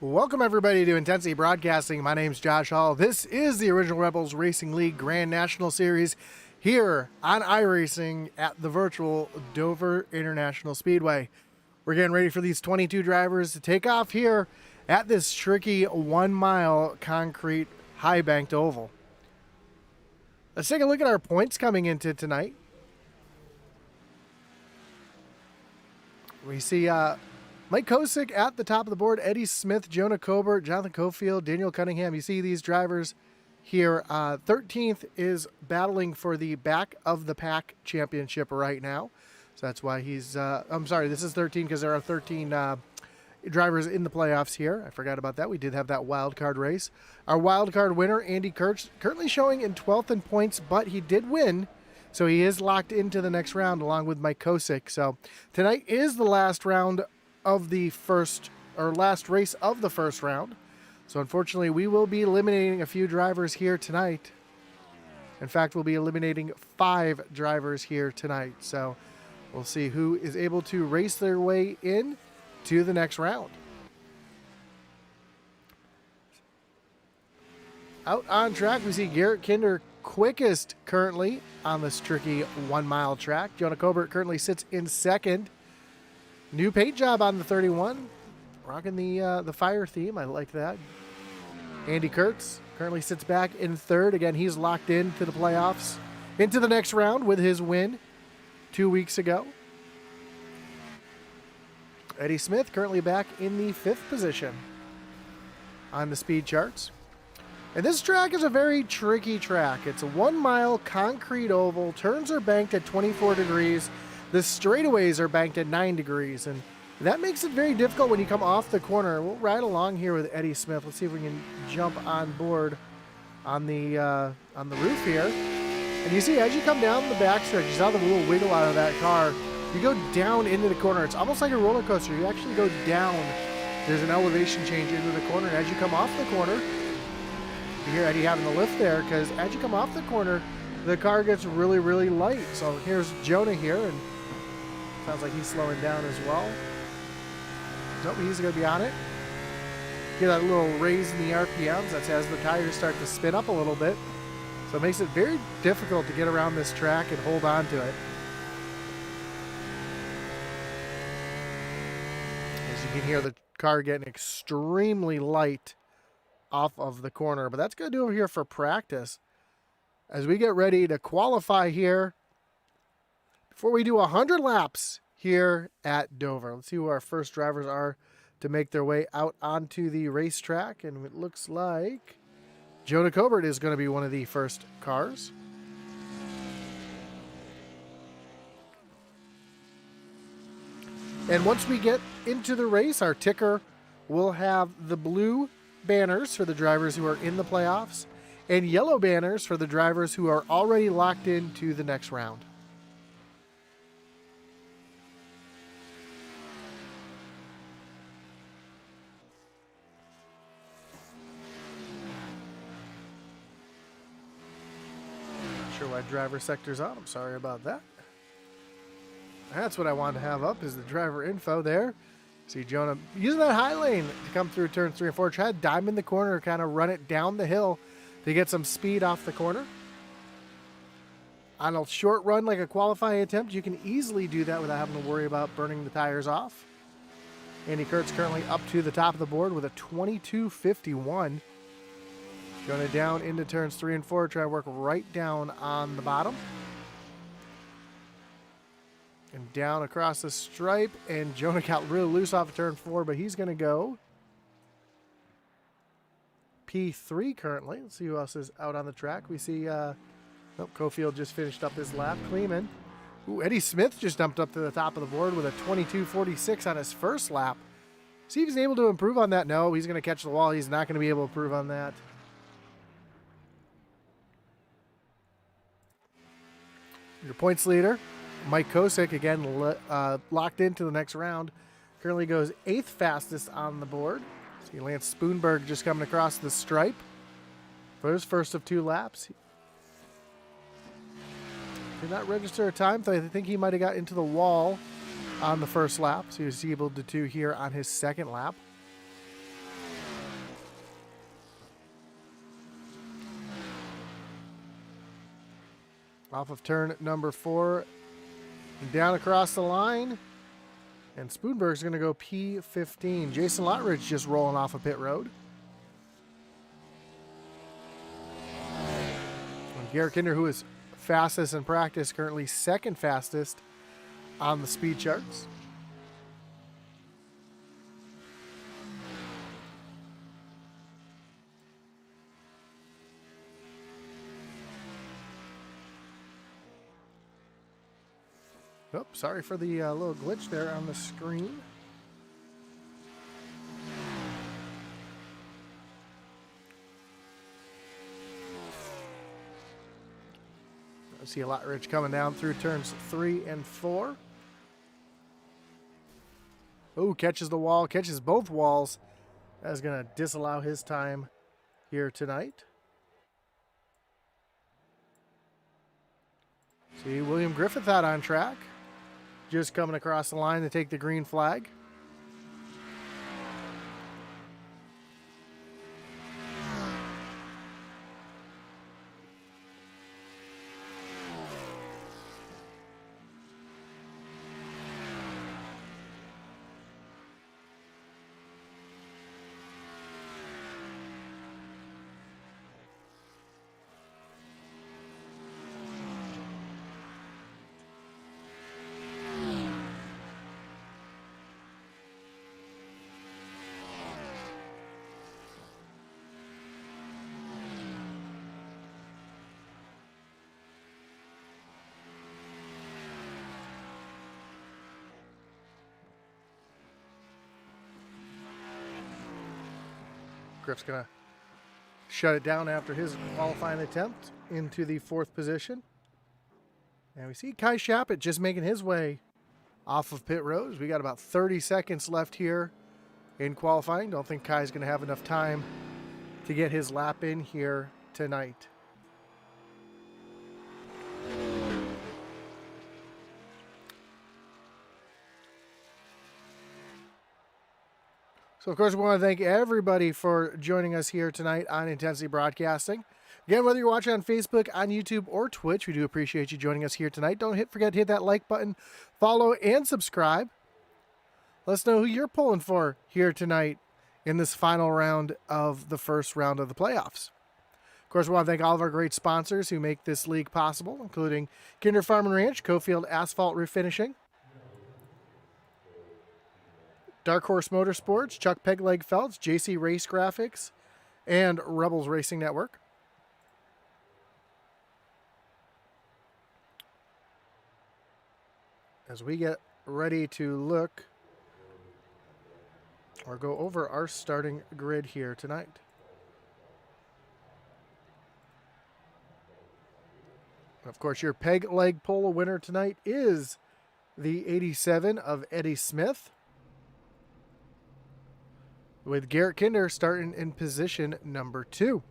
Welcome everybody to Intensity Broadcasting. My name's Josh Hall. This is the Original Rebels Racing League Grand National Series here on iRacing at the virtual Dover International Speedway. We're getting ready for these 22 drivers to take off here at this tricky 1 mile concrete high banked oval. Let's take a look at our points coming into tonight. We see Mike Kosick at the top of the board, Eddie Smith, Jonah Colbert, Jonathan Cofield, Daniel Cunningham. You see these drivers here. 13th is battling for the back of the pack championship right now. So that's why he's, I'm sorry, this is 13 because there are 13 drivers in the playoffs here. I forgot about that. We did have that wild card race. Our wild card winner, Andy Kurtz, currently showing in 12th in points, but he did win. So he is locked into the next round along with Mike Kosick. So tonight is the last round of the first, or last race of the first round. So unfortunately, we will be eliminating a few drivers here tonight. In fact, we'll be eliminating 5 drivers here tonight. So we'll see who is able to race their way in to the next round. Out on track, we see Garrett Kinder quickest currently on this tricky 1 mile track. Jonah Colbert currently sits in second. New paint job on the 31. Rocking the fire theme. I like that. Andy Kurtz currently sits back in third. Again, he's locked into the playoffs, into the next round with his win 2 weeks ago. Eddie Smith currently back in the 5th position on the speed charts. And this track is a very tricky track. It's a 1 mile concrete oval. Turns are banked at 24 degrees. The straightaways are banked at 9 degrees. And that makes it very difficult when you come off the corner. We'll ride along here with Eddie Smith. Let's see if we can jump on board on the roof here. And you see, as you come down the backstretch, you saw the little wiggle out of that car. You go down into the corner. It's almost like a roller coaster. You actually go down. There's an elevation change into the corner. And as you come off the corner, you hear Eddie having the lift there, because as you come off the corner, the car gets really, really light. So here's Jonah here, and sounds like he's slowing down as well. Nope, he's going to be on it. Get that little raise in the RPMs. That's as the tires start to spin up a little bit. So it makes it very difficult to get around this track and hold on to it. As you can hear the car getting extremely light off of the corner. But that's going to do it here for practice. As we get ready to qualify here before we do 100 laps here at Dover. Let's see who our first drivers are to make their way out onto the racetrack. And it looks like Jonah Colbert is going to be one of the first cars. And once we get into the race, our ticker will have the blue banners for the drivers who are in the playoffs and yellow banners for the drivers who are already locked into the next round. Not sure why driver sector's on. I'm sorry about that. That's what I wanted to have up, is the driver info there. See Jonah using that high lane to come through turns 3 and 4. Try to dime in the corner, kind of run it down the hill to get some speed off the corner. On a short run like a qualifying attempt, you can easily do that without having to worry about burning the tires off. Andy Kurtz currently up to the top of the board with a 22.51. Jonah down into turns 3 and 4. Try to work right down on the bottom. And down across the stripe. And Jonah got really loose off of turn 4, but he's going to go P3 currently. Let's see who else is out on the track. We see Cofield just finished up his lap. Kleeman. Ooh, Eddie Smith just jumped up to the top of the board with a 22.46 on his first lap. See if he's able to improve on that. No, he's going to catch the wall. He's not going to be able to improve on that. Your points leader, Mike Kosick, again locked into the next round. Currently goes 8th fastest on the board. See Lance Spoonberg just coming across the stripe for his first of 2 laps. Did not register a time, so I think he might have got into the wall on the first lap. So he was able to do here on his second lap. Off of turn number 4, down across the line. And Spoonberg's going to go P15. Jason Lottridge just rolling off of pit road. And Garrett Kinder, who is fastest in practice, currently second fastest on the speed charts. Oh, sorry for the little glitch there on the screen. I see a Lottridge coming down through turns 3 and 4. Oh, catches the wall, catches both walls. That's going to disallow his time here tonight. See William Griffith out on track. Just coming across the line to take the green flag. Griff's going to shut it down after his qualifying attempt into the 4th position. And we see Kai Shappett just making his way off of pit road. We got about 30 seconds left here in qualifying. Don't think Kai's going to have enough time to get his lap in here tonight. So, of course, we want to thank everybody for joining us here tonight on Intensity Broadcasting. Again, whether you're watching on Facebook, on YouTube, or Twitch, we do appreciate you joining us here tonight. Don't forget to hit that like button, follow, and subscribe. Let us know who you're pulling for here tonight in this final round of the first round of the playoffs. Of course, we want to thank all of our great sponsors who make this league possible, including Kinder Farm and Ranch, Cofield Asphalt Refinishing, Dark Horse Motorsports, Chuck Pegleg Felts, JC Race Graphics, and Rebels Racing Network. As we get ready to look or go over our starting grid here tonight. Of course, your peg leg pole winner tonight is the 87 of Eddie Smith, with Garrett Kinder starting in position number 2.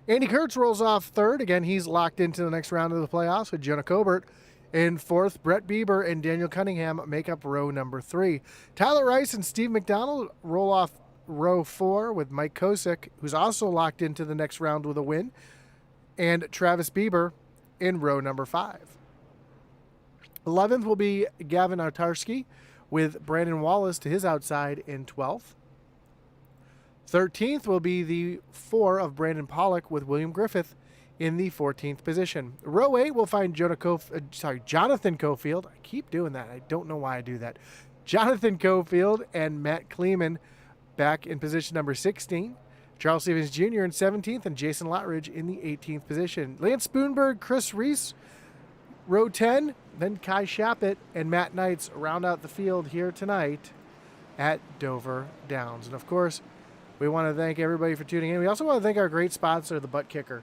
Andy Kurtz rolls off 3rd. Again, he's locked into the next round of the playoffs with Jonah Cobert in 4th. Brett Bieber and Daniel Cunningham make up row number 3. Tyler Rice and Steve McDonald roll off row 4 with Mike Kosick, who's also locked into the next round with a win, and Travis Bieber in row number 5. 11th will be Gavin Artarski with Brandon Wallace to his outside in 12th. 13th will be the 4 of Brandon Pollock with William Griffith in the 14th position. Row 8 will find Jonathan Cofield. I keep doing that. I don't know why I do that. Jonathan Cofield and Matt Kleeman back in position number 16. Charles Stevens Jr. in 17th and Jason Lottridge in the 18th position. Lance Spoonberg, Chris Reese, row 10. Then Kai Shappett and Matt Knights round out the field here tonight at Dover Downs. And, of course, we want to thank everybody for tuning in. We also want to thank our great sponsor, the Butt Kicker.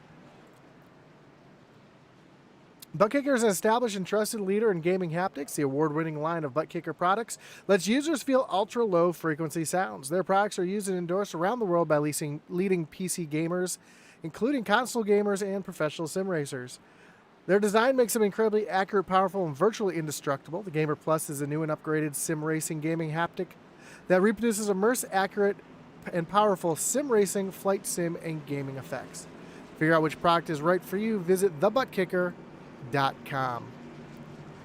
Butt Kicker is an established and trusted leader in gaming haptics. The award-winning line of Butt Kicker products lets users feel ultra-low frequency sounds. Their products are used and endorsed around the world by leading PC gamers, including console gamers and professional sim racers. Their design makes them incredibly accurate, powerful, and virtually indestructible. The Gamer Plus is a new and upgraded sim racing gaming haptic that reproduces immersive, accurate, and powerful sim racing, flight sim, and gaming effects. Figure out which product is right for you. Visit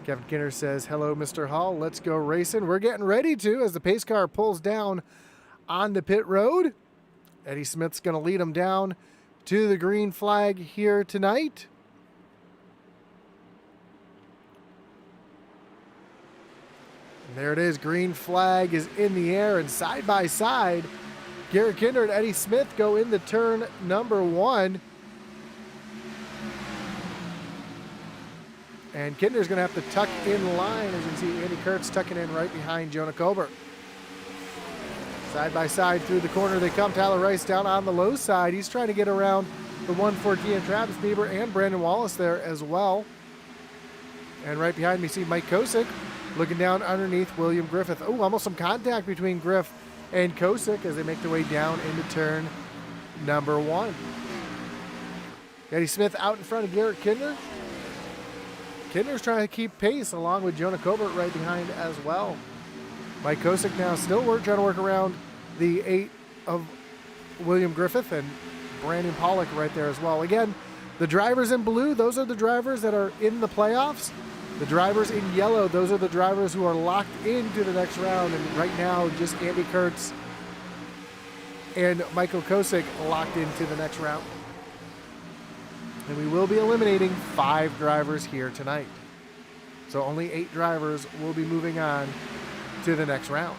Kevin Kinner says, hello, Mr. Hall. Let's go racing. We're getting ready to as the pace car pulls down on the pit road. Eddie Smith's going to lead him down to the green flag here tonight. And there it is. Green flag is in the air, and side by side, Garrett Kinder and Eddie Smith go into turn number 1. And Kinder's going to have to tuck in line. As you can see, Andy Kurtz tucking in right behind Jonah Colbert. Side by side through the corner they come. Tyler Rice down on the low side. He's trying to get around the 114 Travis Bieber and Brandon Wallace there as well. And right behind me, see Mike Kosick looking down underneath William Griffith. Oh, almost some contact between Griff and Kosick as they make their way down into turn number 1. Eddie Smith out in front of Garrett Kinder. Kinder's trying to keep pace along with Jonah Colbert right behind as well. Mike Kosick now still trying to work around the 8 of William Griffith and Brandon Pollock right there as well. Again, the drivers in blue, those are the drivers that are in the playoffs. The drivers in yellow, those are the drivers who are locked into the next round. And right now, just Andy Kurtz and Michael Kosick locked into the next round. And we will be eliminating 5 drivers here tonight. So only 8 drivers will be moving on to the next round.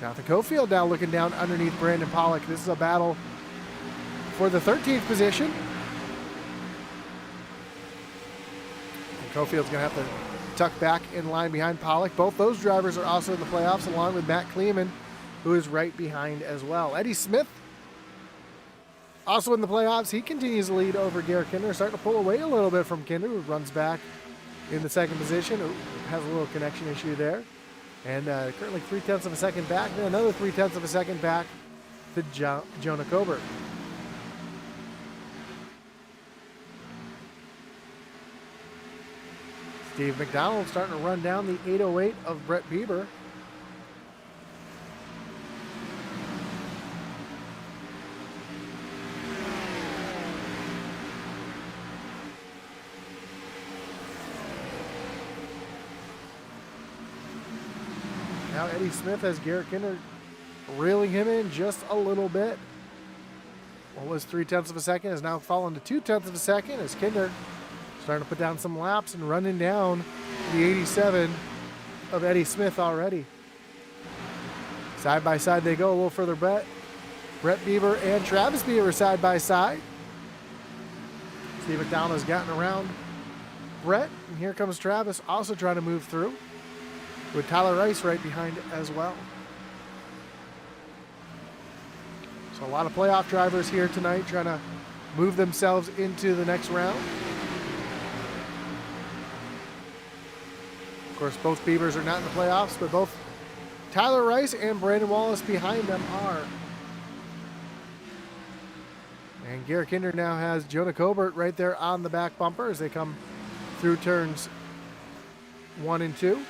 Jonathan Cofield now looking down underneath Brandon Pollock. This is a battle for the 13th position. And Cofield's going to have to tuck back in line behind Pollock. Both those drivers are also in the playoffs, along with Matt Kleeman, who is right behind as well. Eddie Smith also in the playoffs. He continues to lead over Garrett Kinder, starting to pull away a little bit from Kinder, who runs back in the second position. Ooh, has a little connection issue there. And currently 0.3 of a second back, then another 0.3 of a second back to Jonah Colbert. Steve McDonald starting to run down the 808 of Brett Bieber. Now Eddie Smith has Garrett Kinder reeling him in just a little bit. What was 0.3 of a second has now fallen to 0.2 of a second as Kinder starting to put down some laps and running down the 87 of Eddie Smith already. Side by side they go a little further back. Brett Bieber and Travis Bieber side by side. Steve McDonald has gotten around Brett, and here comes Travis also trying to move through, with Tyler Rice right behind it as well. So a lot of playoff drivers here tonight trying to move themselves into the next round. Of course, both Biebers are not in the playoffs, but both Tyler Rice and Brandon Wallace behind them are. And Garrett Kinder now has Jonah Colbert right there on the back bumper as they come through turns 1 and 2.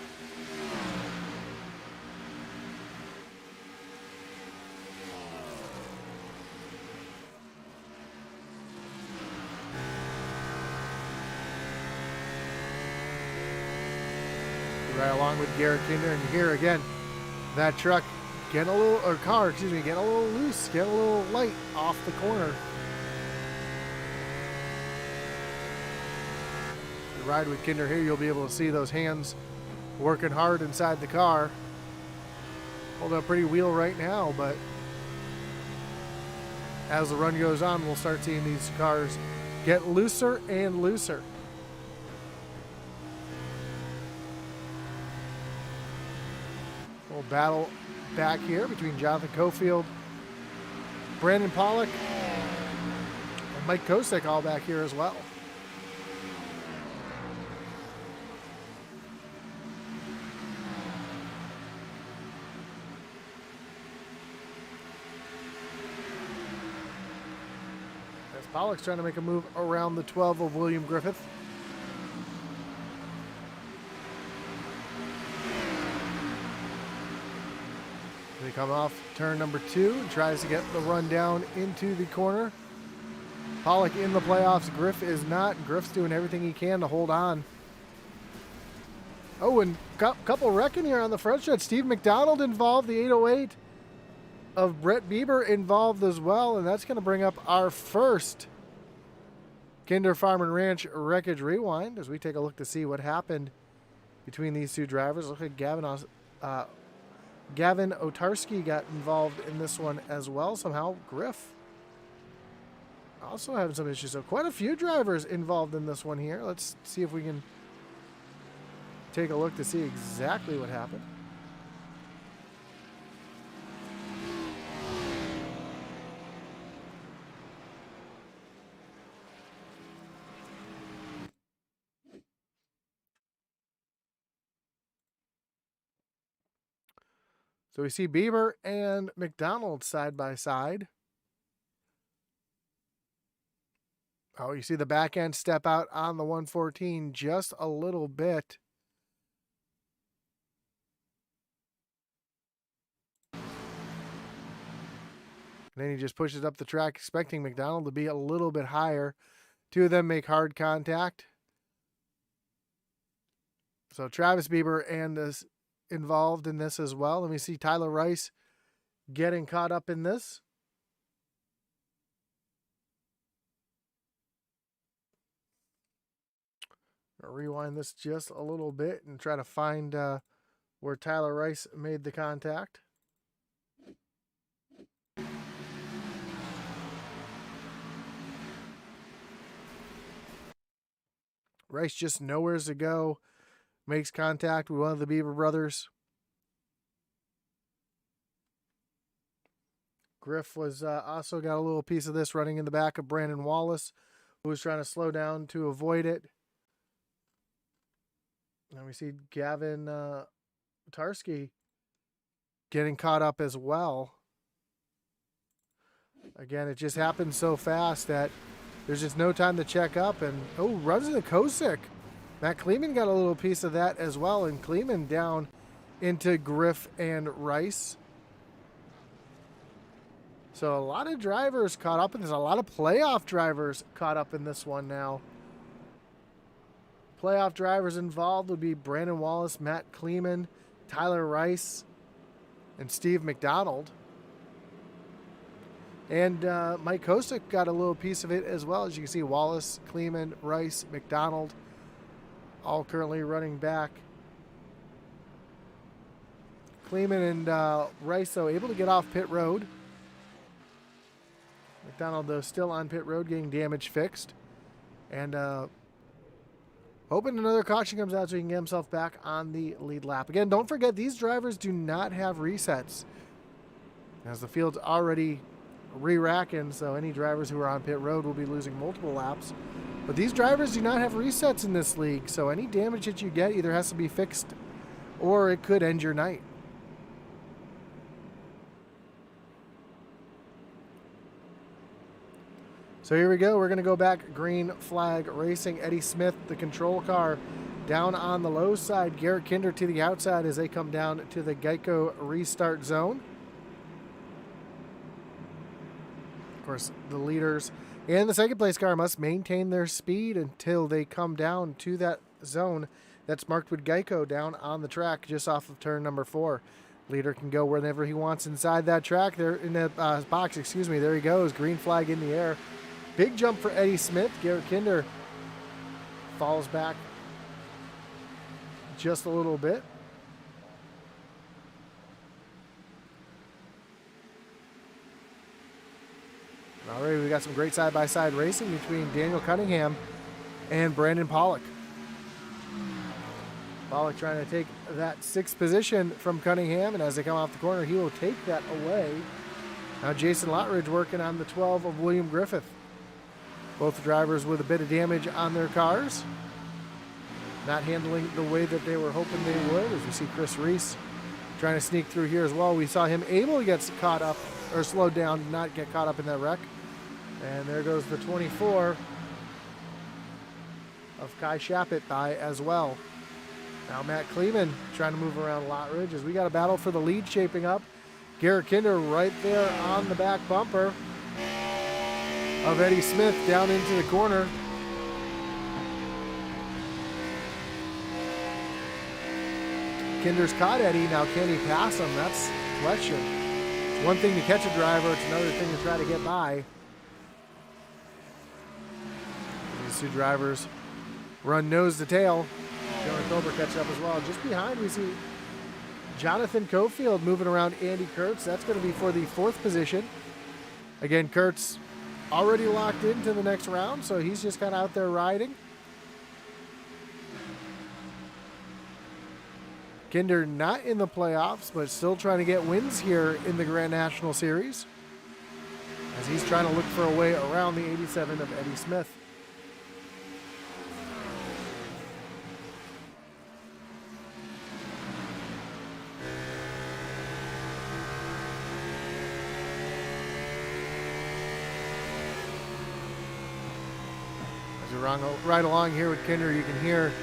Right along with Garrett Kinder, and here again, that truck getting a little, or car, excuse me, getting a little loose, getting a little light off the corner. If you ride with Kinder here, you'll be able to see those hands working hard inside the car. Holding up pretty wheel right now, but as the run goes on, we'll start seeing these cars get looser and looser. Little battle back here between Jonathan Cofield, Brandon Pollock, and Mike Kosick all back here as well. As Pollock's trying to make a move around the 12 of William Griffith. They come off turn number 2 and tries to get the run down into the corner. Pollock in the playoffs. Griff is not. Griff's doing everything he can to hold on. Oh, and couple wrecking here on the front stretch. Steve McDonald involved, the 808 of Brett Bieber involved as well, and that's going to bring up our first Kinder Farm and Ranch Wreckage Rewind as we take a look to see what happened between these two drivers. Look at Gavin Otarski got involved in this one as well. Somehow Griff also having some issues. So quite a few drivers involved in this one here. Let's see if we can take a look to see exactly what happened. So we see Bieber and McDonald side by side. Oh, you see the back end step out on the 114 just a little bit. And then he just pushes up the track, expecting McDonald to be a little bit higher. Two of them make hard contact. So Travis Bieber and is involved in this as well. Let me see Tyler Rice getting caught up in this. I'll rewind this just a little bit and try to find where Tyler Rice made the contact. Rice just nowheres to go. Makes contact with one of the Bieber brothers. Griff was also got a little piece of this running in the back of Brandon Wallace, who was trying to slow down to avoid it. And we see Gavin Tarski getting caught up as well. Again, it just happened so fast that there's just no time to check up. And, oh, runs into Kosick. Matt Kleeman got a little piece of that as well. And Kleeman down into Griff and Rice. So a lot of drivers caught up in this. A lot of playoff drivers caught up in this one now. Playoff drivers involved would be Brandon Wallace, Matt Kleeman, Tyler Rice, and Steve McDonald. And Mike Kosick got a little piece of it as well. As you can see, Wallace, Kleeman, Rice, McDonald, all currently running back. Kleeman and Rice, though, able to get off pit road. McDonald, though, still on pit road, getting damage fixed. And hoping another caution comes out so he can get himself back on the lead lap. Again, don't forget, these drivers do not have resets, as the field's already re-racking, so any drivers who are on pit road will be losing multiple laps. But these drivers do not have resets in this league, so any damage that you get either has to be fixed or it could end your night. So here we go. We're going to go back green flag racing. Eddie Smith, the control car, down on the low side. Garrett Kinder to the outside as they come down to the Geico restart zone. Of course, the leaders and the second place car must maintain their speed until they come down to that zone that's marked with Geico down on the track just off of turn number 4. Leader can go whenever he wants inside that track. There in the box, excuse me. There he goes. Green flag in the air. Big jump for Eddie Smith. Garrett Kinder falls back just a little bit. All right, we got some great side-by-side racing between Daniel Cunningham and Brandon Pollock. Pollock trying to take that 6th position from Cunningham, and as they come off the corner, he will take that away. Now Jason Lottridge working on the 12 of William Griffith. Both drivers with a bit of damage on their cars. Not handling the way that they were hoping they would. As you see Chris Reese trying to sneak through here as well. We saw him able to get caught up, or slowed down, not get caught up in that wreck. And there goes the 24 of Kai Shappett by as well. Now Matt Kleeman trying to move around Lottridge as we got a battle for the lead shaping up. Garrett Kinder right there on the back bumper. of Eddie Smith down into the corner. Kinder's caught Eddie. Now can he pass him? That's the question. It's one thing to catch a driver. It's another thing to try to get by. These two drivers run nose to tail. Jonah Cobra catches up as well. Just behind we see Jonathan Cofield moving around Andy Kurtz. That's going to be for the 4th position. Again, Kurtz already locked into the next round, so he's just kind of out there riding. Kinder not in the playoffs, but still trying to get wins here in the Grand National Series, as he's trying to look for a way around the 87 of Eddie Smith. As we ride along here with Kinder, you can hear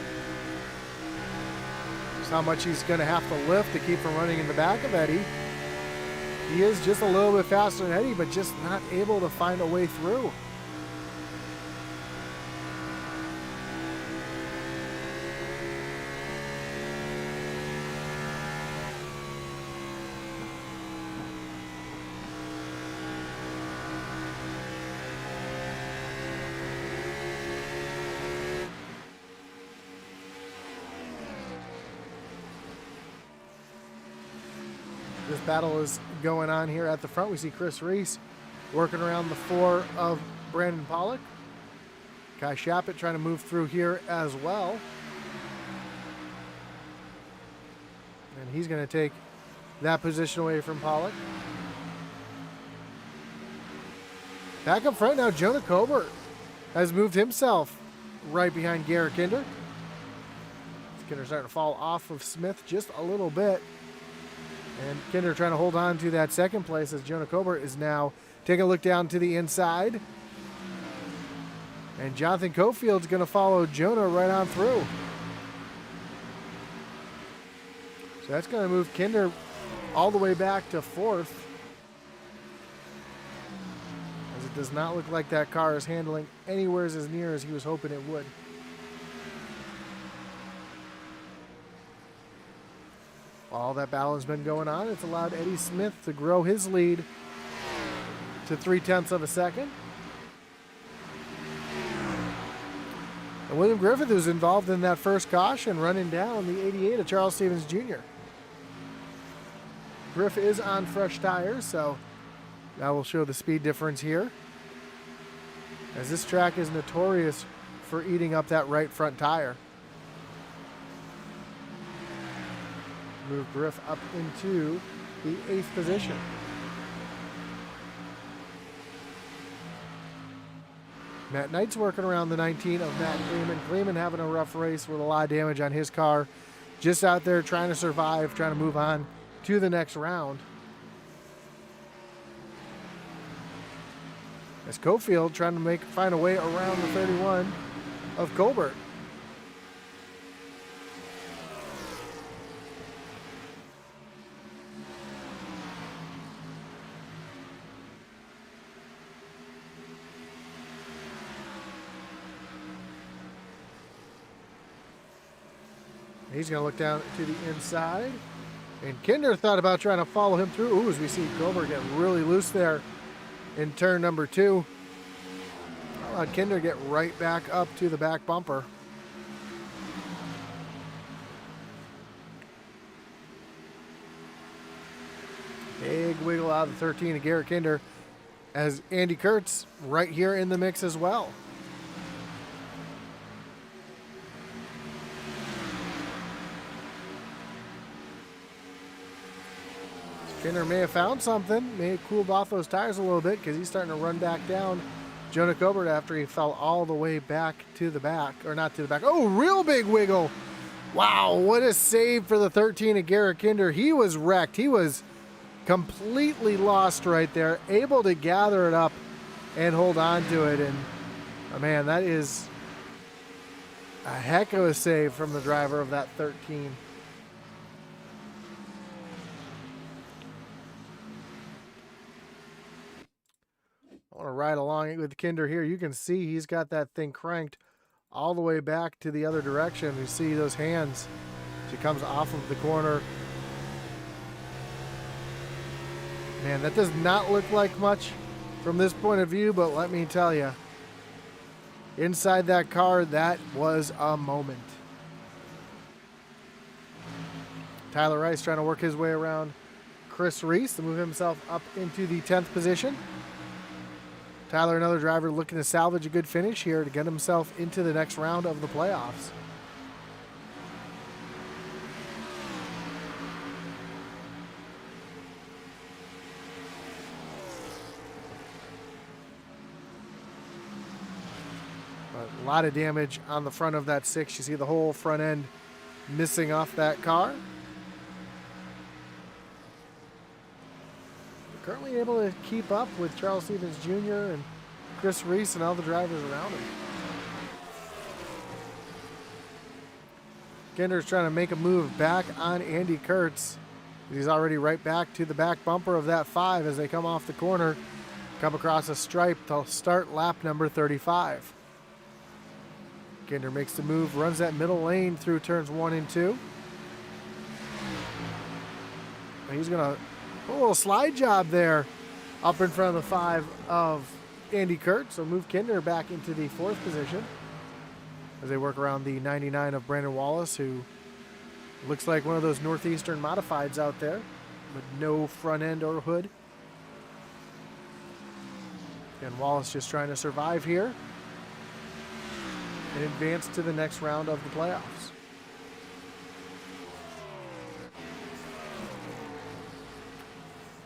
how much he's going to have to lift to keep from running in the back of Eddie. He is just a little bit faster than Eddie, but just not able to find a way through. This battle is going on here at the front. We see Chris Reese working around the 4 of Brandon Pollock. Kai Shappett trying to move through here as well. And he's going to take that position away from Pollock. Back up front now, Jonah Cobert has moved himself right behind Garrett Kinder. Kinder starting to fall off of Smith just a little bit. And Kinder trying to hold on to that second place as Jonah Cobert is now taking a look down to the inside. And Jonathan Cofield's going to follow Jonah right on through. So that's going to move Kinder all the way back to 4th. As it does not look like that car is handling anywhere as near as he was hoping it would. All that battle has been going on. It's allowed Eddie Smith to grow his lead to 0.3 of a second. And William Griffith was involved in that first caution, running down the 88 of Charles Stevens Jr. Griff is on fresh tires, so that will show the speed difference here, as this track is notorious for eating up that right front tire. Move Griff up into the 8th position. Matt Knight's working around the 19 of Matt Kleeman. Kleeman having a rough race with a lot of damage on his car. Just out there trying to survive, trying to move on to the next round. As Cofield trying to find a way around the 31 of Colbert. He's going to look down to the inside. And Kinder thought about trying to follow him through. Ooh, as we see Colbert get really loose there in turn number 2. Allowed Kinder get right back up to the back bumper. Big wiggle out of the 13 of Garrett Kinder, as Andy Kurtz right here in the mix as well. Kinder may have found something, may have cooled off those tires a little bit, because he's starting to run back down Jonah Cobert after he fell all the way back to the back, or not to the back. Oh, real big wiggle. Wow, what a save for the 13 of Garrett Kinder. He was wrecked. He was completely lost right there, able to gather it up and hold on to it. And, oh man, that is a heck of a save from the driver of that 13. I want to ride along with Kinder here. You can see he's got that thing cranked all the way back to the other direction. You see those hands. She comes off of the corner. Man, that does not look like much from this point of view, but let me tell you, inside that car, that was a moment. Tyler Rice trying to work his way around Chris Reese to move himself up into the 10th position. Tyler, another driver looking to salvage a good finish here to get himself into the next round of the playoffs. But a lot of damage on the front of that 6. You see the whole front end missing off that car. Currently able to keep up with Charles Stevens Jr. and Chris Reese and all the drivers around him. Kinder's trying to make a move back on Andy Kurtz. He's already right back to the back bumper of that 5 as they come off the corner, come across a stripe to start lap number 35. Kinder makes the move, runs that middle lane through turns 1 and 2. And he's going to a little slide job there up in front of the 5 of Andy Kurtz. So move Kinder back into the 4th position as they work around the 99 of Brandon Wallace, who looks like one of those Northeastern modifieds out there with no front end or hood. And Wallace just trying to survive here and advance to the next round of the playoffs.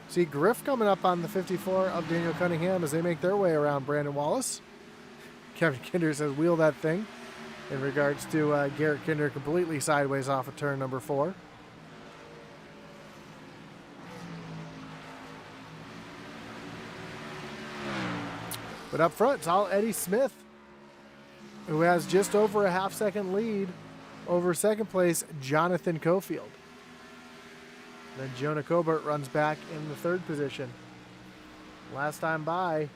See Griff coming up on the 54 of Daniel Cunningham as they make their way around Brandon Wallace. Kevin Kinder says wheel that thing in regards to Garrett Kinder completely sideways off of turn number 4. But up front, it's all Eddie Smith, who has just over a half-second lead over second place Jonathan Cofield. Then Jonah Cobert runs back in the 3rd position. Last time by,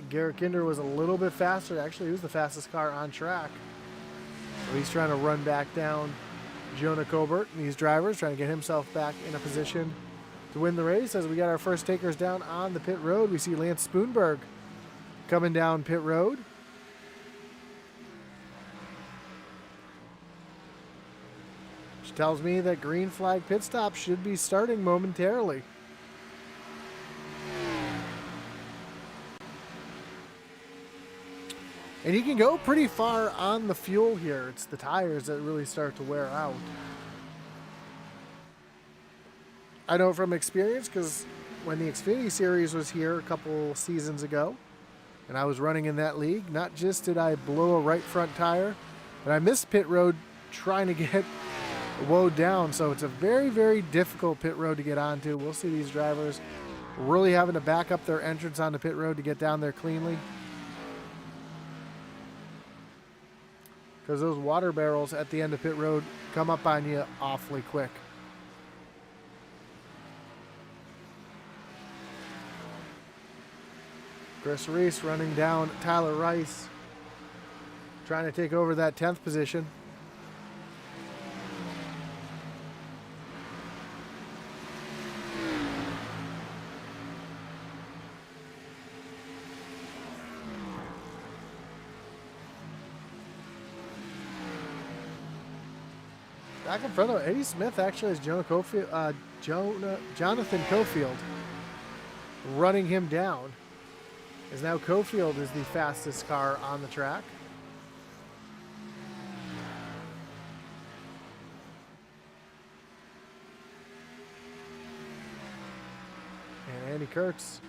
Garrett Kinder was a little bit faster. Actually, he was the fastest car on track. So he's trying to run back down Jonah Cobert and these drivers, trying to get himself back in a position to win the race. As we got our first takers down on the pit road, we see Lance Spoonberg coming down pit road. Which tells me that green flag pit stop should be starting momentarily. And you can go pretty far on the fuel here. It's the tires that really start to wear out. I know from experience because when the Xfinity Series was here a couple seasons ago, and I was running in that league, not just did I blow a right front tire, but I missed pit road trying to get woed down. So it's a very, very difficult pit road to get onto. We'll see these drivers really having to back up their entrance on the pit road to get down there cleanly. Because those water barrels at the end of pit road come up on you awfully quick. Chris Reese running down Tyler Rice, trying to take over that 10th position. Back in front of Eddie Smith actually is Jonathan Cofield running him down. As now Cofield is the fastest car on the track. And Andy Kurtz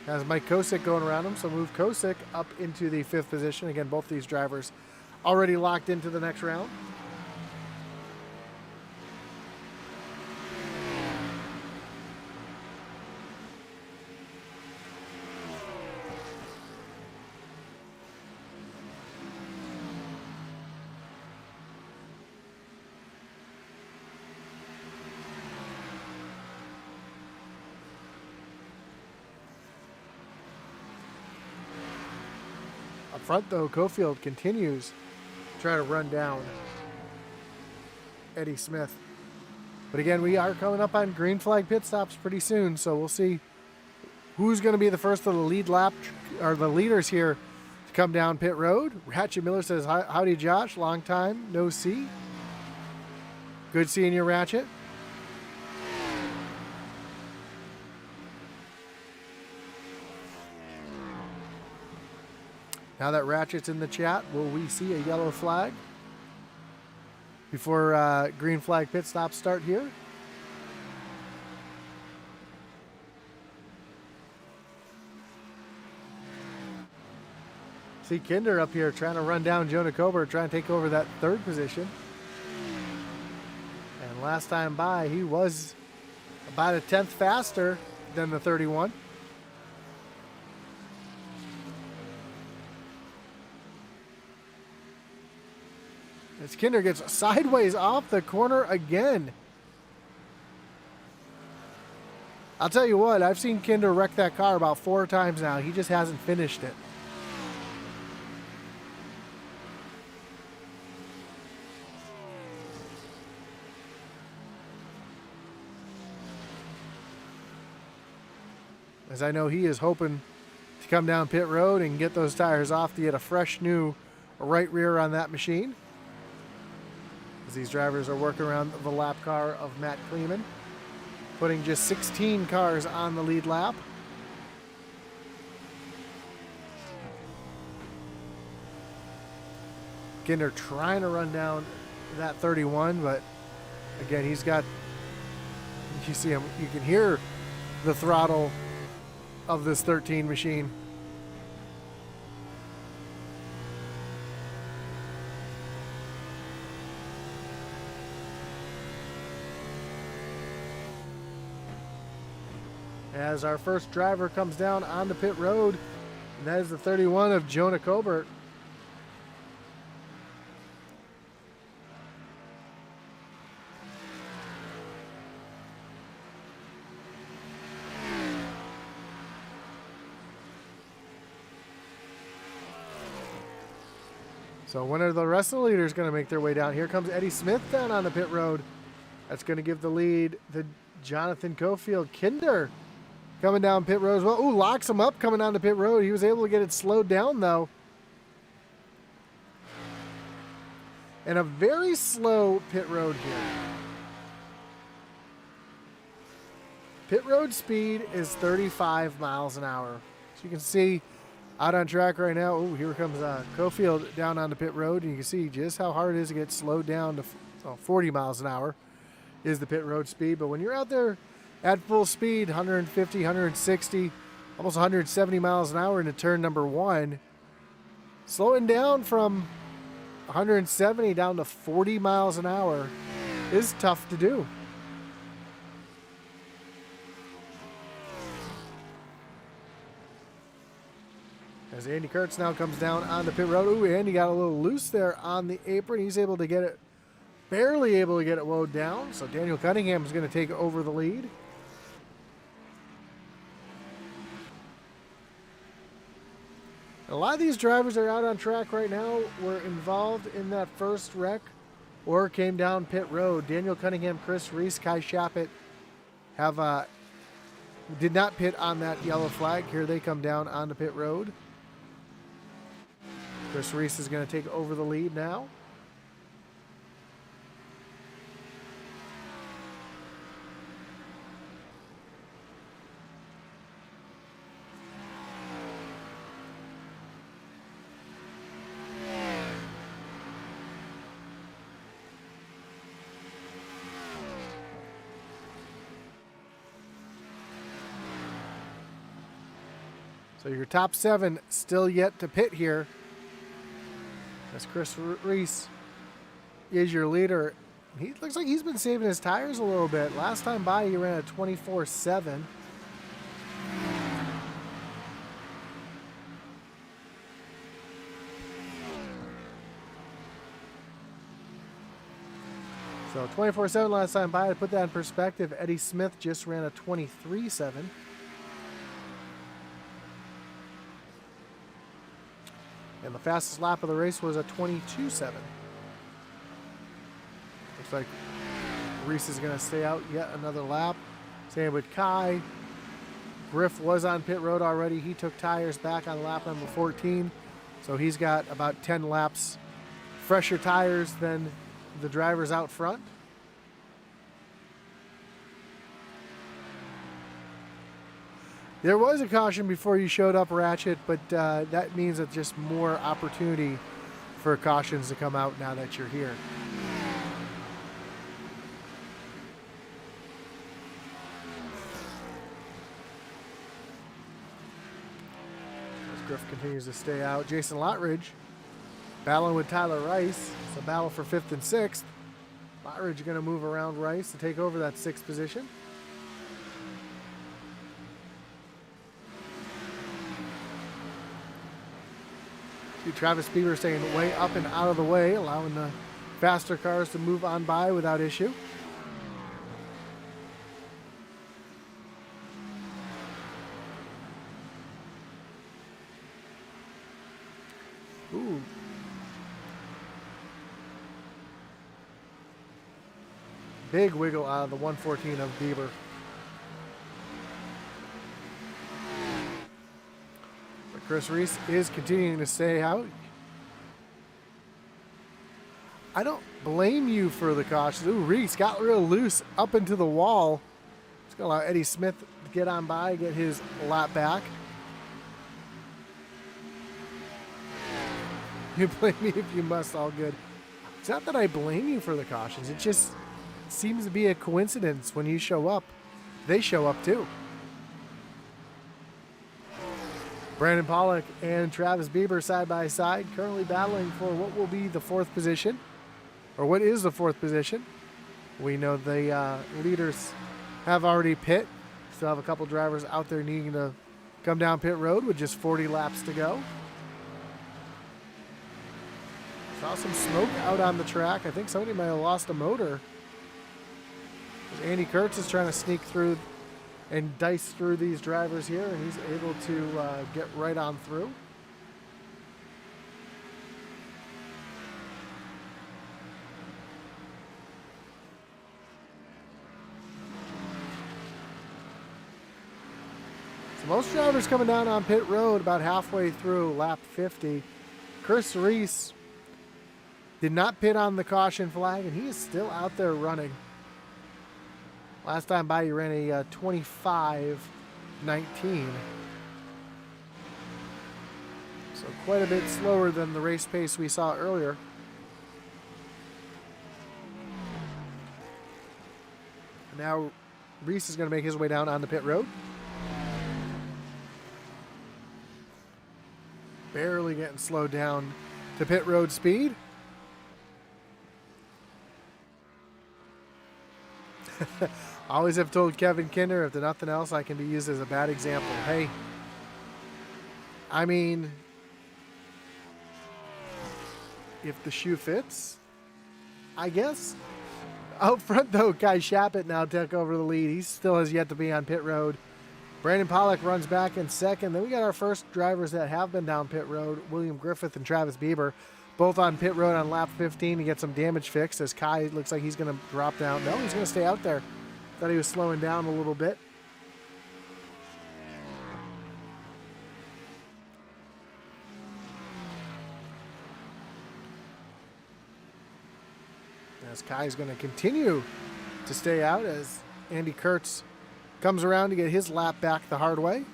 has Mike Kosick going around him, so move Kosick up into the 5th position. Again, both these drivers already locked into the next round. Up front, though, Cofield continues to try to run down Eddie Smith. But again, we are coming up on green flag pit stops pretty soon, so we'll see who's going to be the first of the lead lap, or the leaders here, to come down pit road. Ratchet Miller says, howdy, Josh. Long time no see. Good seeing you, Ratchet. Now that Ratchet's in the chat, will we see a yellow flag before green flag pit stops start here? See Kinder up here trying to run down Jonah Cobert, trying to take over that third position. And last time by, he was about a tenth faster than the 31. As Kinder gets sideways off the corner again. I'll tell you what, I've seen Kinder wreck that car about 4 times now. He just hasn't finished it. As I know he is hoping to come down pit road and get those tires off to get a fresh new right rear on that machine. As these drivers are working around the lap car of Matt Kleeman, putting just 16 cars on the lead lap. Kinder trying to run down that 31, but again, he's got, you see him, you can hear the throttle of this 13 machine. As our first driver comes down on the pit road, and that is the 31 of Jonah Cobert. So when are the rest of the leaders going to make their way down? Here comes Eddie Smith down on the pit road. That's going to give the lead to Jonathan Cofield. Kinder coming down pit road as well. Ooh, locks him up coming down the pit road. He was able to get it slowed down, though. And a very slow pit road here. Pit road speed is 35 miles an hour. So you can see out on track right now. Oh, here comes Cofield down on the pit road. And you can see just how hard it is to get slowed down to 40 miles an hour is the pit road speed. But when you're out there at full speed, 150, 160, almost 170 miles an hour into turn number 1, slowing down from 170 down to 40 miles an hour is tough to do. As Andy Kurtz now comes down on the pit road. Ooh, Andy got a little loose there on the apron. He's able to get it, barely able to get it wound down. So Daniel Cunningham is going to take over the lead. A lot of these drivers that are out on track right now were involved in that first wreck or came down pit road. Daniel Cunningham, Chris Reese, Kai Shappett have did not pit on that yellow flag. Here they come down on the pit road. Chris Reese is going to take over the lead now. So your top 7 still yet to pit here. As Chris Reese is your leader. He looks like he's been saving his tires a little bit. Last time by, he ran a 24/7. So 24/7 last time by. To put that in perspective, Eddie Smith just ran a 23/7. And the fastest lap of the race was a 22.7. Looks like Reese is going to stay out yet another lap. Same with Kai. Griff was on pit road already. He took tires back on lap number 14. So he's got about 10 laps fresher tires than the drivers out front. There was a caution before you showed up, Ratchet, but that means that just more opportunity for cautions to come out now that you're here. Griff continues to stay out. Jason Lottridge battling with Tyler Rice. It's a battle for 5th and 6th. Lottridge going to move around Rice to take over that 6th position. See Travis Bieber staying way up and out of the way, allowing the faster cars to move on by without issue. Ooh. Big wiggle out of the 114 of Bieber. But Chris Reese is continuing to stay out. I don't blame you for the caution. Ooh, Reese got real loose up into the wall. It's going to allow Eddie Smith to get on by, get his lap back. You blame me if you must, all good. It's not that I blame you for the cautions. It just seems to be a coincidence. When you show up, they show up too. Brandon Pollock and Travis Bieber side by side, currently battling for what will be the 4th position, or what is the 4th position. We know the leaders have already pit. Still have a couple drivers out there needing to come down pit road with just 40 laps to go. Saw some smoke out on the track. I think somebody might have lost a motor. Andy Kurtz is trying to sneak through and dice through these drivers here, and he's able to get right on through. So most drivers coming down on pit road about halfway through lap 50. Chris Reese did not pit on the caution flag, and he is still out there running. Last time by, he ran a 25.19. So quite a bit slower than the race pace we saw earlier. Now Reese is going to make his way down on the pit road. Barely getting slowed down to pit road speed. Always have told Kevin Kinder, if nothing else, I can be used as a bad example. Hey, I mean, if the shoe fits, I guess. Out front, though, Kai Shappett now took over the lead. He still has yet to be on pit road. Brandon Pollock runs back in second. Then we got our first drivers that have been down pit road, William Griffith and Travis Bieber, both on pit road on lap 15 to get some damage fixed, as Kai looks like he's going to drop down. No, he's going to stay out there. Thought he was slowing down a little bit. As Kai's going to continue to stay out as Andy Kurtz comes around to get his lap back the hard way.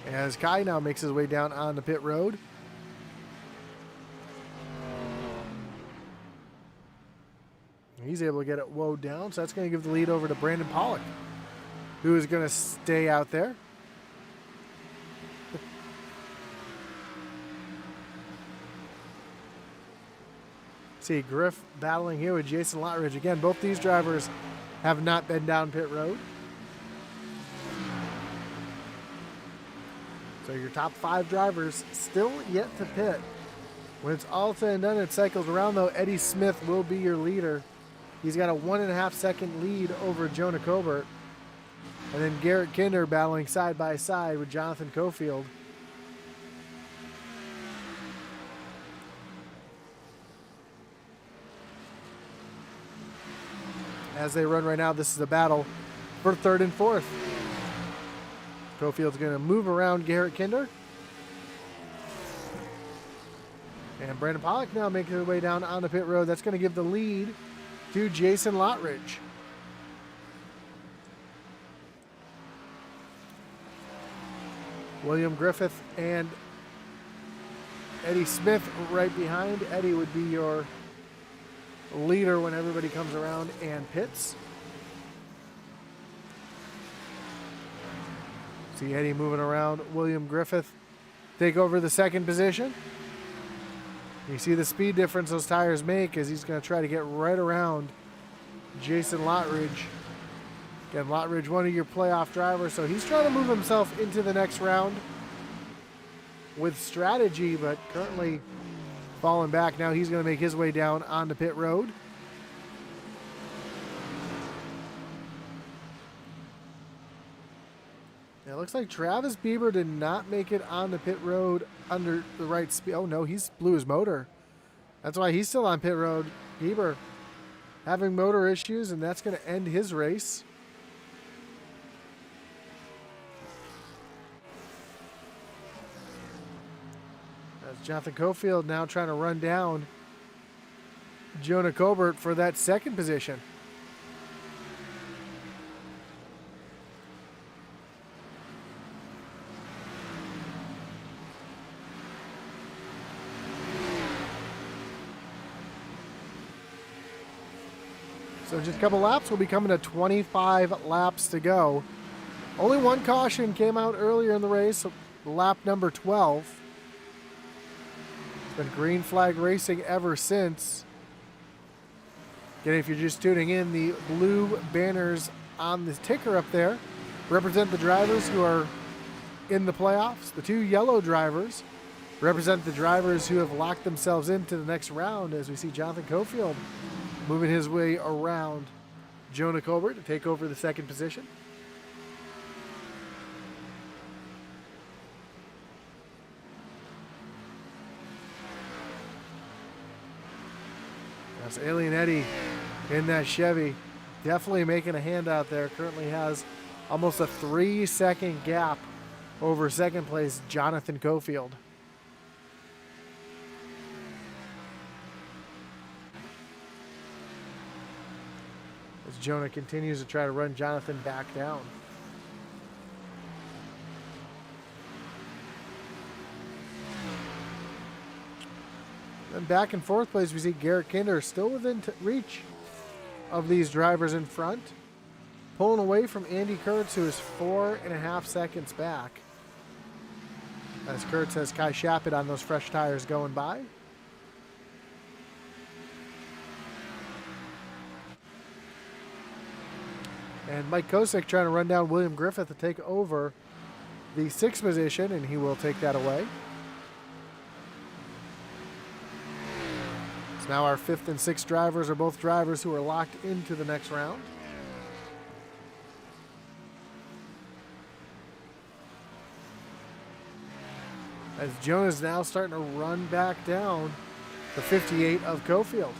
As Kai now makes his way down on the pit road. He's able to get it woed down, so that's going to give the lead over to Brandon Pollock, who is going to stay out there. See Griff battling here with Jason Lottridge. Again, both these drivers have not been down pit road. So your top 5 drivers still yet to pit. When it's all said and done, it cycles around, though, Eddie Smith will be your leader He's got a 1.5 second lead over Jonah Cobert. And then Garrett Kinder battling side by side with Jonathan Cofield. As they run right now, this is a battle for third and fourth. Cofield's going to move around Garrett Kinder. And Brandon Pollock now making his way down on the pit road. That's going to give the lead to Jason Lottridge. William Griffith and Eddie Smith right behind. Eddie would be your leader when everybody comes around and pits. See Eddie moving around. William Griffith take over the second position. You see the speed difference those tires make as he's going to try to get right around Jason Lottridge. Again, Lottridge, one of your playoff drivers, so he's trying to move himself into the next round with strategy, but currently falling back. Now he's going to make his way down on the pit road. It looks like Travis Bieber did not make it on the pit road under the right speed. Oh no, he's blew his motor. That's why he's still on pit road. Bieber having motor issues, and that's going to end his race. That's Jonathan Cofield now trying to run down Jonah Cobert for that second position. So just a couple laps, we'll be coming to 25 laps to go. Only one caution came out earlier in the race, lap number 12. It's been green flag racing ever since. Again, if you're just tuning in, the blue banners on the ticker up there represent the drivers who are in the playoffs. The two yellow drivers represent the drivers who have locked themselves into the next round, as we see Jonathan Cofield moving his way around Jonah Cobert to take over the second position. That's Alien Eddie in that Chevy. Definitely making a hand out there. Currently has almost a 3-second gap over second place Jonathan Cofield. As Jonah continues to try to run Jonathan back down. Then back in fourth place, we see Garrett Kinder still within reach of these drivers in front. Pulling away from Andy Kurtz, who is 4.5 seconds back. As Kurtz has Kai Shappett on those fresh tires going by. And Mike Kosick trying to run down William Griffith to take over the sixth position, and he will take that away. So now our fifth and sixth drivers are both drivers who are locked into the next round. As Jonah's now starting to run back down the 58 of Cofield.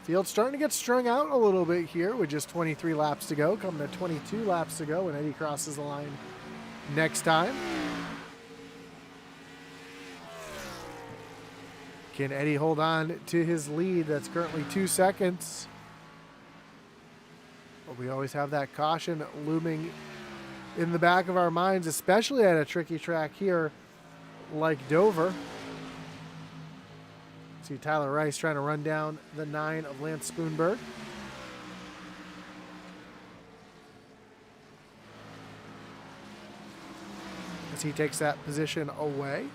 Field's starting to get strung out a little bit here with just 23 laps to go. Coming to 22 laps to go when Eddie crosses the line next time. Can Eddie hold on to his lead? That's currently 2 seconds. But we always have that caution looming in the back of our minds, especially at a tricky track here like Dover. See Tyler Rice trying to run down the 9 of Lance Spoonberg. As he takes that position away.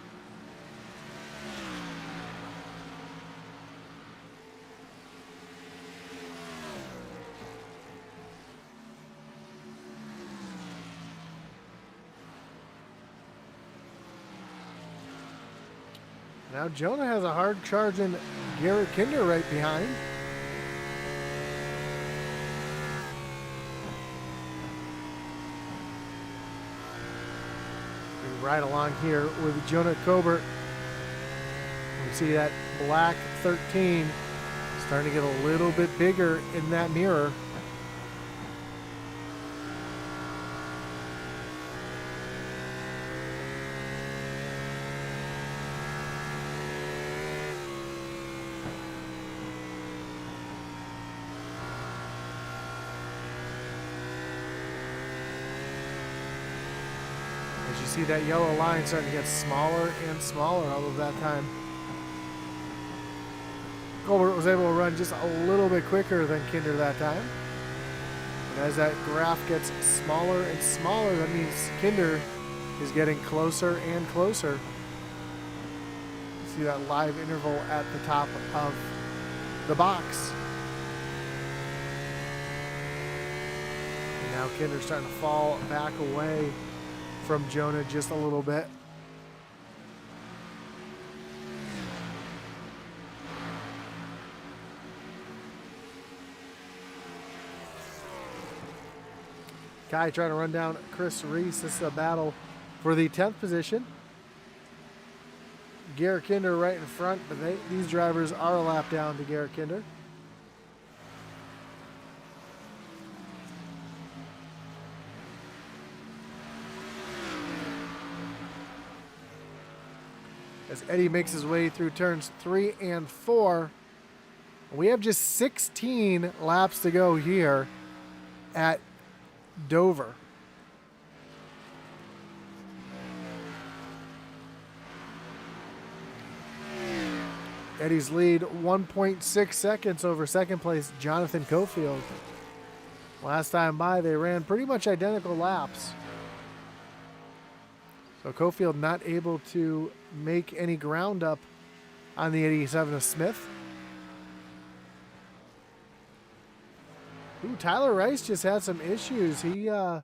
Now Jonah has a hard charging Garrett Kinder right behind. We ride along here with Jonah Colbert. We see that black 13 starting to get a little bit bigger in that mirror. As you see that yellow line starting to get smaller and smaller all of that time. Colbert was able to run just a little bit quicker than Kinder that time. And as that graph gets smaller and smaller, that means Kinder is getting closer and closer. You see that live interval at the top of the box. And now Kinder's starting to fall back away from Jonah just a little bit. Kai trying to run down Chris Reese. This is a battle for the 10th position. Garrett Kinder right in front, but these drivers are a lap down to Garrett Kinder. As Eddie makes his way through turns 3 and 4, we have just 16 laps to go here at Dover. Eddie's lead 1.6 seconds over second place Jonathan Cofield. Last time by, they ran pretty much identical laps. So Cofield not able to make any ground up on the 87 of Smith. Ooh, Tyler Rice just had some issues. He got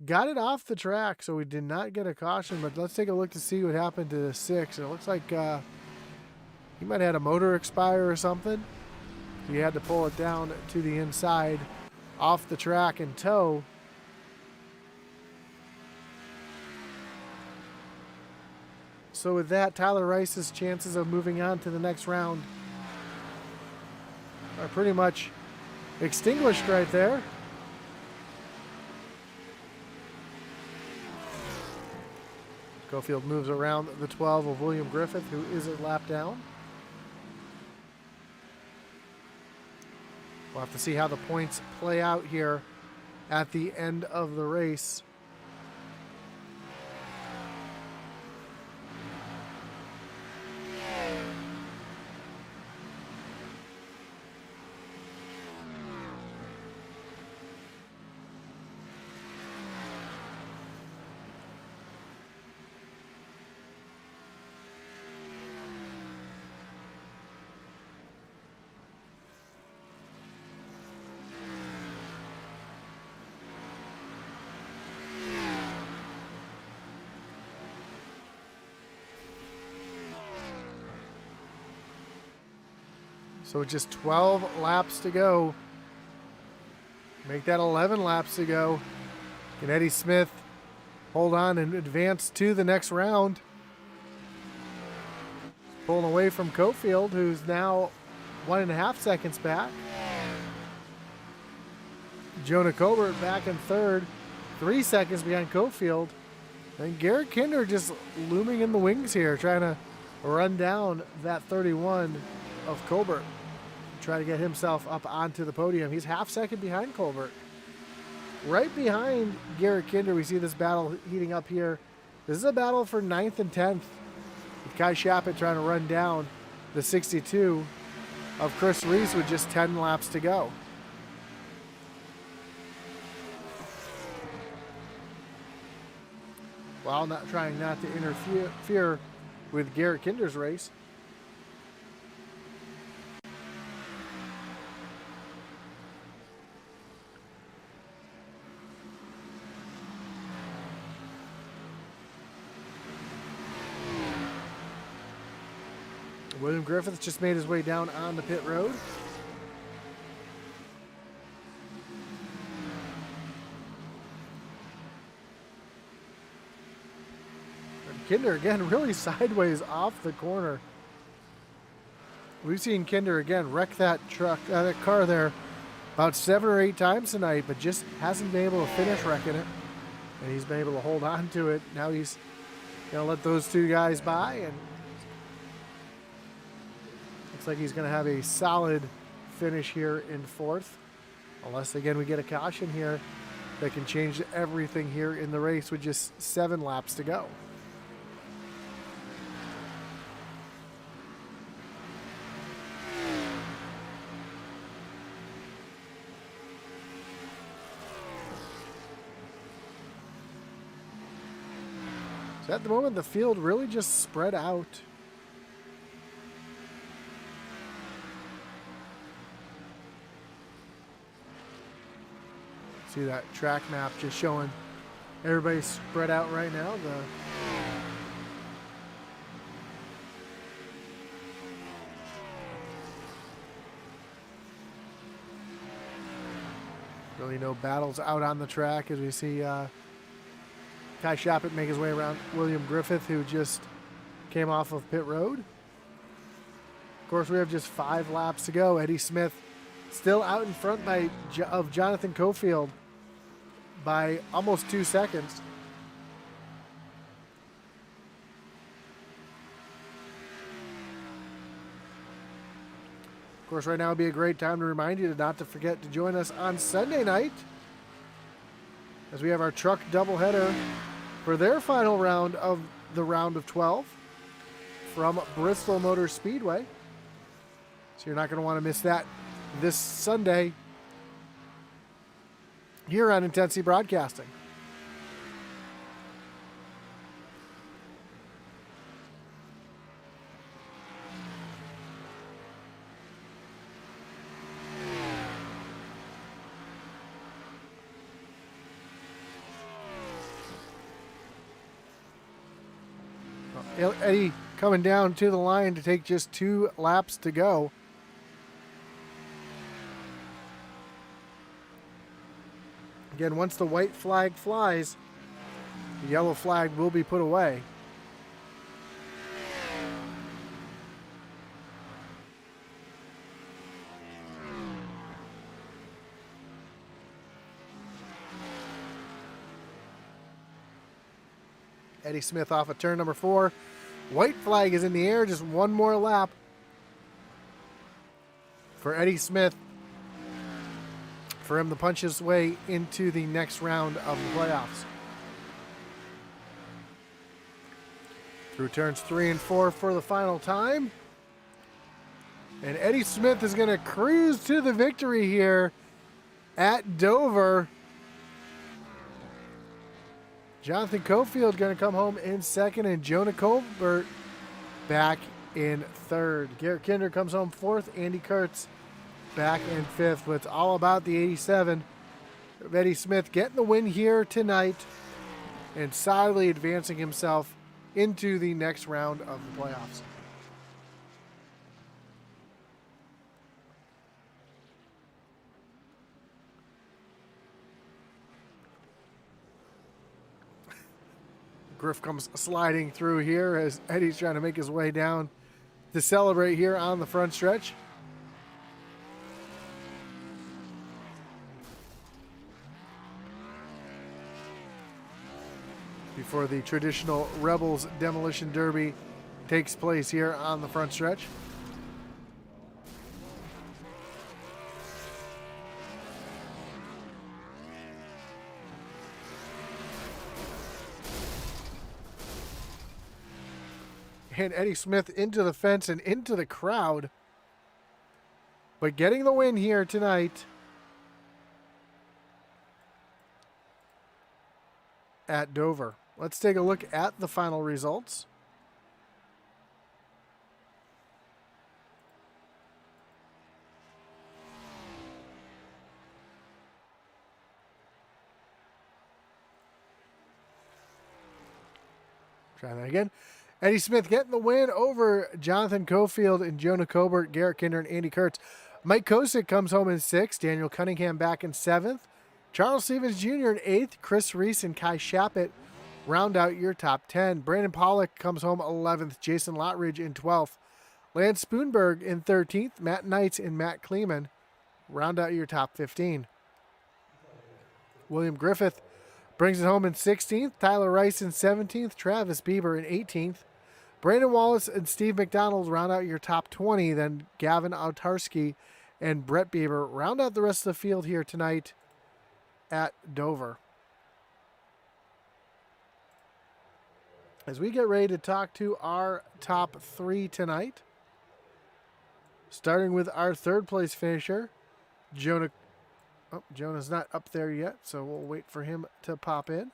it off the track, so we did not get a caution. But let's take a look to see what happened to the 6. It looks like he might have had a motor expire or something. He had to pull it down to the inside off the track and tow. So with that, Tyler Rice's chances of moving on to the next round are pretty much extinguished right there. Cofield moves around the 12 of William Griffith, who is a lap down. We'll have to see how the points play out here at the end of the race. So just 12 laps to go. Make that 11 laps to go. Can Eddie Smith hold on and advance to the next round? Pulling away from Cofield, who's now 1.5 seconds back. Jonah Colbert back in third, 3 seconds behind Cofield. And Garrett Kinder just looming in the wings here, trying to run down that 31 of Colbert. Try to get himself up onto the podium. He's half second behind Colbert. Right behind Garrett Kinder, we see this battle heating up here. This is a battle for 9th and 10th. With Kai Shappett trying to run down the 62 of Chris Reese with just 10 laps to go. While trying not to interfere with Garrett Kinder's race. William Griffith just made his way down on the pit road. And Kinder again really sideways off the corner. We've seen Kinder again wreck that car there about 7 or 8 times tonight, but just hasn't been able to finish wrecking it. And he's been able to hold on to it. Now he's going to let those two guys by, and looks like he's going to have a solid finish here in 4th. Unless, again, we get a caution here that can change everything here in the race with just 7 laps to go. So at the moment, the field really just spread out. See that track map just showing everybody's spread out right now. Really no battles out on the track as we see Kai Shappett make his way around William Griffith, who just came off of pit road. Of course, we have just 5 laps to go. Eddie Smith still out in front of Jonathan Cofield by almost 2 seconds. Of course, right now would be a great time to remind you not to forget to join us on Sunday night as we have our truck doubleheader for their final round of the round of 12 from Bristol Motor Speedway. So you're not going to want to miss that this Sunday here on Intensity Broadcasting. Eddie coming down to the line to take just 2 laps to go. Again, once the white flag flies, the yellow flag will be put away. Eddie Smith off of turn number 4. White flag is in the air, just 1 more lap for Eddie Smith for him to punch his way into the next round of the playoffs. Through turns 3 and 4 for the final time. And Eddie Smith is going to cruise to the victory here at Dover. Jonathan Cofield going to come home in 2nd, and Jonah Colbert back in 3rd. Garrett Kinder comes home 4th. Andy Kurtz back in 5th. But it's all about the 87 of Eddie Smith getting the win here tonight and solidly advancing himself into the next round of the playoffs. Griff comes sliding through here as Eddie's trying to make his way down to celebrate here on the front stretch. Before the traditional Rebels Demolition Derby takes place here on the front stretch. And Eddie Smith into the fence and into the crowd. But getting the win here tonight at Dover. Let's take a look at the final results. Try that again. Eddie Smith getting the win over Jonathan Cofield and Jonah Colbert, Garrett Kinder, and Andy Kurtz. Mike Kosick comes home in 6th. Daniel Cunningham back in 7th. Charles Stevens Jr. in 8th. Chris Reese and Kai Shappett round out your top 10. Brandon Pollock comes home 11th. Jason Lottridge in 12th. Lance Spoonberg in 13th. Matt Knights and Matt Kleeman round out your top 15. William Griffith brings it home in 16th. Tyler Rice in 17th. Travis Bieber in 18th. Brandon Wallace and Steve McDonald round out your top 20. Then Gavin Autarski and Brett Bieber round out the rest of the field here tonight at Dover. As we get ready to talk to our top 3 tonight, starting with our 3rd place finisher, Jonah. Oh, Jonah's not up there yet, so we'll wait for him to pop in.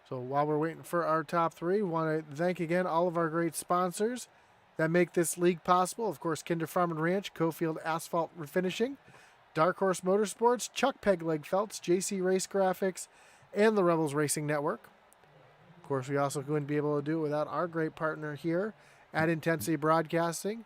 So while we're waiting for our top 3, we want to thank again all of our great sponsors that make this league possible. Of course, Kinder Farm and Ranch, Cofield Asphalt Refinishing, Dark Horse Motorsports, Chuck Pegleg Felts, JC Race Graphics, and the Rebels Racing Network. Of course, we also wouldn't be able to do it without our great partner here at Intensity Broadcasting,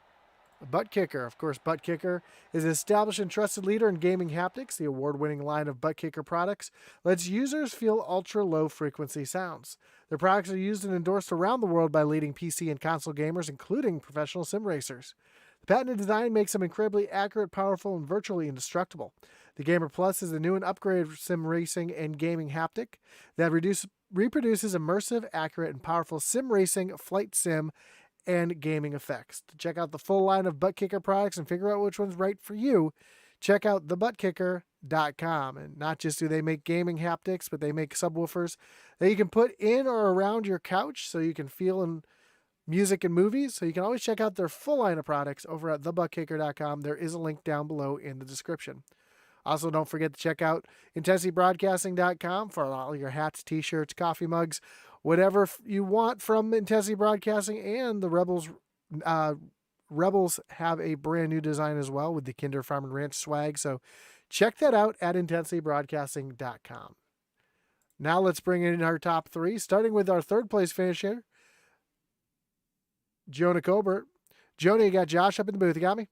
Butt Kicker. Of course, Butt Kicker is an established and trusted leader in gaming haptics. The award-winning line of Butt Kicker products lets users feel ultra-low frequency sounds. Their products are used and endorsed around the world by leading PC and console gamers, including professional sim racers. The patented design makes them incredibly accurate, powerful, and virtually indestructible. The Gamer Plus is a new and upgraded sim racing and gaming haptic that reproduces immersive, accurate, and powerful sim racing, flight sim, and gaming effects. To check out the full line of Butt Kicker products and figure out which one's right for you, check out thebuttkicker.com. And not just do they make gaming haptics, but they make subwoofers that you can put in or around your couch so you can feel in music and movies. So you can always check out their full line of products over at thebuttkicker.com. There is a link down below in the description. Also, don't forget to check out IntensityBroadcasting.com for all your hats, t-shirts, coffee mugs, whatever you want from Intensity Broadcasting. And the Rebels have a brand new design as well with the Kinder Farm and Ranch swag. So check that out at IntensityBroadcasting.com. Now let's bring in our top 3, starting with our 3rd place finisher, Jonah Colbert. Jonah, you got Josh up in the booth. You got me?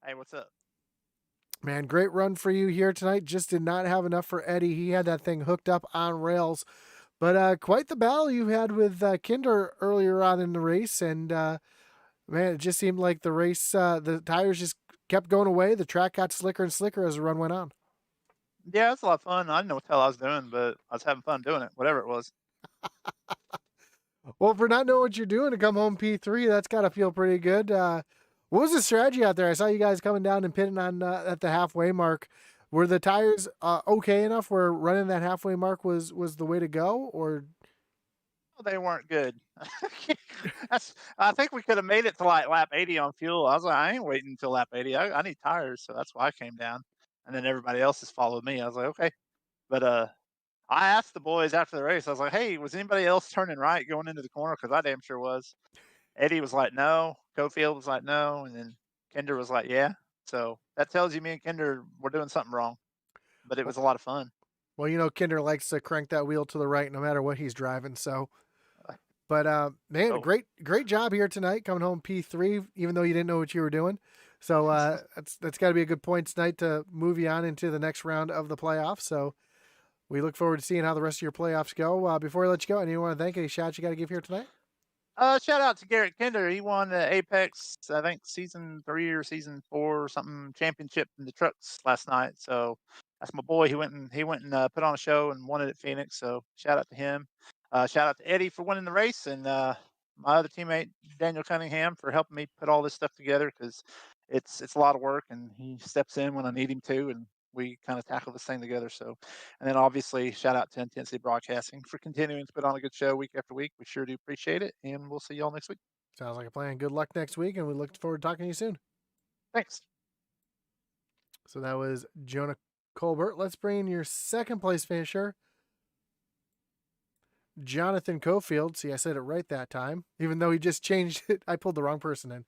Hey, what's up? Man, great run for you here tonight. Just did not have enough for Eddie. He had that thing hooked up on rails. But quite the battle you had with Kinder earlier on in the race. And, man, it just seemed like the race, the tires just kept going away. The track got slicker and slicker as the run went on. Yeah, it's a lot of fun. I didn't know what the hell I was doing, but I was having fun doing it, whatever it was. Well, for not knowing what you're doing to come home P3, that's got to feel pretty good. What was the strategy out there? I saw you guys coming down and pitting on at the halfway mark. Were the tires okay enough where running that halfway mark was the way to go, or? They weren't good. I think we could have made it to like lap 80 on fuel. I was like, I ain't waiting until lap 80. I need tires, so that's why I came down. And then everybody else has followed me. I was like, okay. But I asked the boys after the race, I was like, hey, was anybody else turning right going into the corner? Because I damn sure was. Eddie was like, no. Cofield was like, no. And then Kinder was like, yeah. So that tells you me and Kinder were doing something wrong. But it was a lot of fun. Well, Kinder likes to crank that wheel to the right no matter what he's driving. So, but man, Oh. great job here tonight, coming home P3, even though you didn't know what you were doing. So that's got to be a good point tonight to move you on into the next round of the playoffs. So we look forward to seeing how the rest of your playoffs go. Before I let you go, anyone want to thank any shots you got to give here tonight? Shout out to Garrett Kinder. He won the Apex, I think season 3 or season 4 or something championship in the trucks last night. So that's my boy. He went and put on a show and won it at Phoenix. So shout out to him. Shout out to Eddie for winning the race, and my other teammate Daniel Cunningham for helping me put all this stuff together, because it's a lot of work, and he steps in when I need him to, and we kind of tackle this thing together. So, and then obviously shout out to Intensity Broadcasting for continuing to put on a good show week after week. We sure do appreciate it, and we'll see y'all next week. Sounds like a plan. Good luck next week, and we look forward to talking to you soon. Thanks. So that was Jonah Colbert. Let's bring in your 2nd place finisher, Jonathan Cofield. See, I said it right that time, even though he just changed it. I pulled the wrong person in.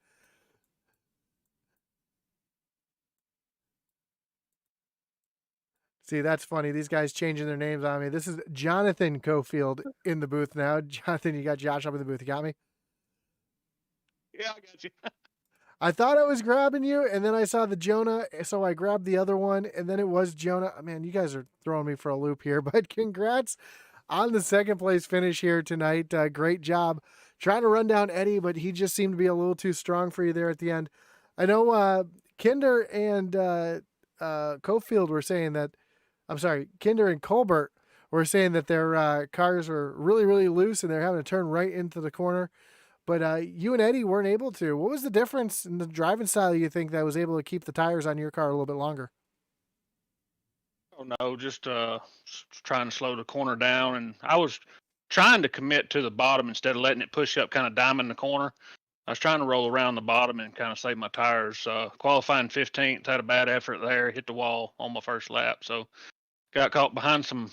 See, that's funny. These guys changing their names on me. This is Jonathan Cofield in the booth now. Jonathan, you got Josh up in the booth. You got me? Yeah, I got you. I thought I was grabbing you, and then I saw the Jonah, so I grabbed the other one, and then it was Jonah. Man, you guys are throwing me for a loop here, but congrats on the second place finish here tonight. Great job trying to run down Eddie, but he just seemed to be a little too strong for you there at the end. I know Kinder and Cofield were saying that, I'm sorry, Kinder and Colbert were saying that their cars were really, really loose and they're having to turn right into the corner. But you and Eddie weren't able to. What was the difference in the driving style you think that was able to keep the tires on your car a little bit longer? Oh no, just trying to slow the corner down, and I was trying to commit to the bottom instead of letting it push up, kind of diamond the corner. I was trying to roll around the bottom and kind of save my tires. Qualifying 15th, had a bad effort there, hit the wall on my first lap, so got caught behind some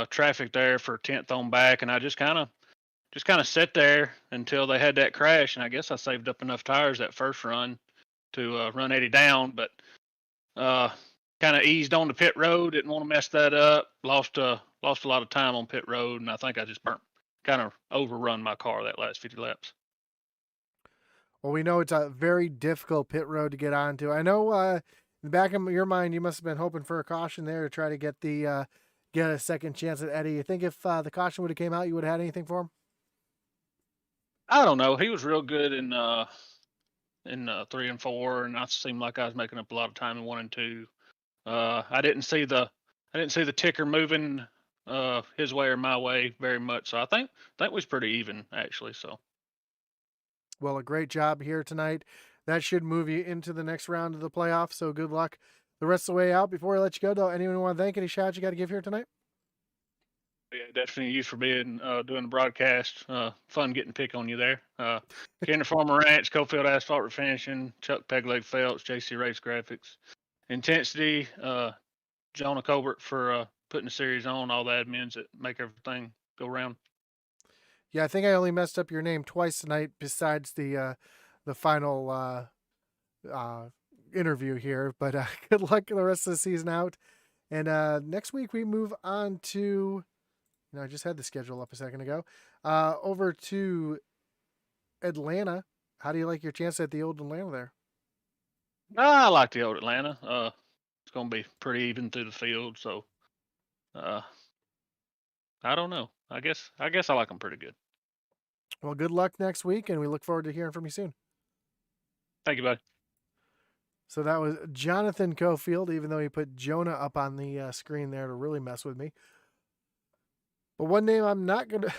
traffic there for 10th on back, and I just kind of sat there until they had that crash, and I guess I saved up enough tires that first run to run Eddie down, but uh, kind of eased on the pit road. Didn't want to mess that up. Lost a lot of time on pit road, and I think I just kind of overrun my car that last 50 laps. Well, we know it's a very difficult pit road to get onto. I know in the back of your mind, you must have been hoping for a caution there to try to get the get a second chance at Eddie. You think if the caution would have came out, you would have had anything for him? I don't know. He was real good in 3 and 4, and I seemed like I was making up a lot of time in 1 and 2. I didn't see the ticker moving his way or my way very much. So I think we was pretty even actually. So Well, a great job here tonight. That should move you into the next round of the playoffs. So good luck the rest of the way out. Before I let you go, though, anyone want to thank? Any shots you got to give here tonight? yeah, definitely you for being doing the broadcast. Fun getting pick on you there. Kinder Farmer Ranch, Cofield Asphalt Refinishing, Chuck Pegleg Phelps, JC Race Graphics, Intensity, Jonah Colbert for putting the series on, all the admins that make everything go round. Yeah, I think I only messed up your name twice tonight, besides the final interview here. But good luck the rest of the season out. And next week we move on to. I just had the schedule up a second ago. Over to Atlanta. How do you like your chance at the old Atlanta there? I like the old Atlanta. It's going to be pretty even through the field, so I don't know. I guess I like them pretty good. Well, good luck next week, and we look forward to hearing from you soon. Thank you, buddy. So that was Jonathan Cofield, even though he put Jonah up on the screen there to really mess with me. But one name I'm not going to...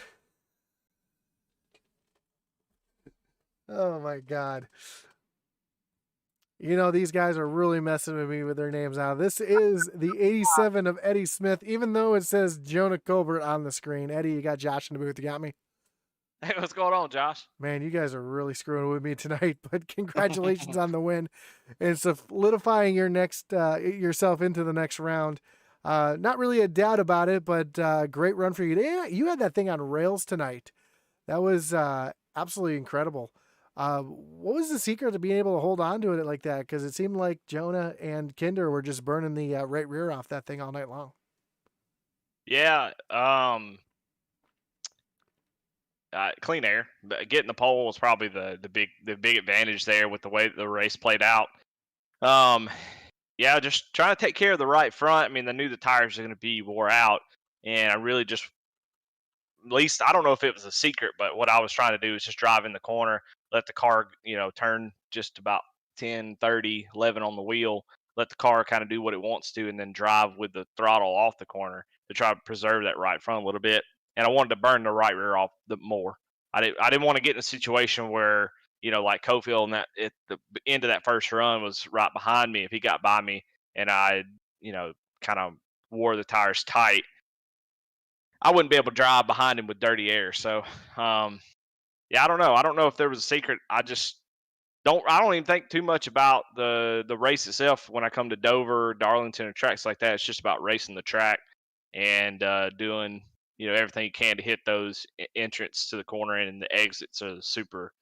Oh, my God. You know, these guys are really messing with me with their names now. This is the 87 of Eddie Smith, even though it says Jonah Colbert on the screen. Eddie, you got Josh in the booth. You got me? Hey, what's going on, Josh? Man, you guys are really screwing with me tonight, but congratulations on the win and solidifying your next yourself into the next round. Not really a doubt about it, but great run for you. Yeah, you had that thing on rails tonight. That was absolutely incredible. What was the secret to being able to hold on to it like that? Because it seemed like Jonah and Kinder were just burning the right rear off that thing all night long. Yeah, clean air. Getting the pole was probably the big advantage there with the way the race played out. Yeah, just trying to take care of the right front. I mean, I knew the tires were going to be wore out, and I really just, at least I don't know if it was a secret, but what I was trying to do is just drive in the corner, let the car, turn just about 10, 30, 11 on the wheel, let the car kind of do what it wants to, and then drive with the throttle off the corner to try to preserve that right front a little bit. And I wanted to burn the right rear off the more. I didn't want to get in a situation where, like Cofield and that at the end of that first run was right behind me. If he got by me and I, kind of wore the tires tight, I wouldn't be able to drive behind him with dirty air. So, yeah, I don't know. I don't know if there was a secret. I don't even think too much about the race itself when I come to Dover, Darlington, or tracks like that. It's just about racing the track and doing everything you can to hit those entrance to the corner and the exits are super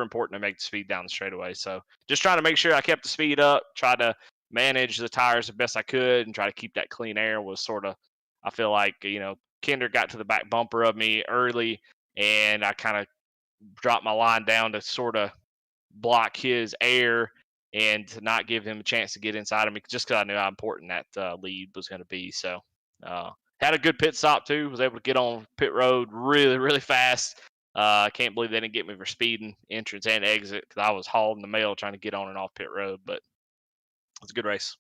important to make the speed down the straightaway. So just trying to make sure I kept the speed up, try to manage the tires the best I could and try to keep that clean air was sort of, I feel like, Kinder got to the back bumper of me early, and I kind of dropped my line down to sort of block his air and to not give him a chance to get inside of me, just because I knew how important that lead was going to be. So had a good pit stop too. Was able to get on pit road really, really fast. I can't believe they didn't get me for speeding entrance and exit, because I was hauling the mail trying to get on and off pit road. But it was a good race.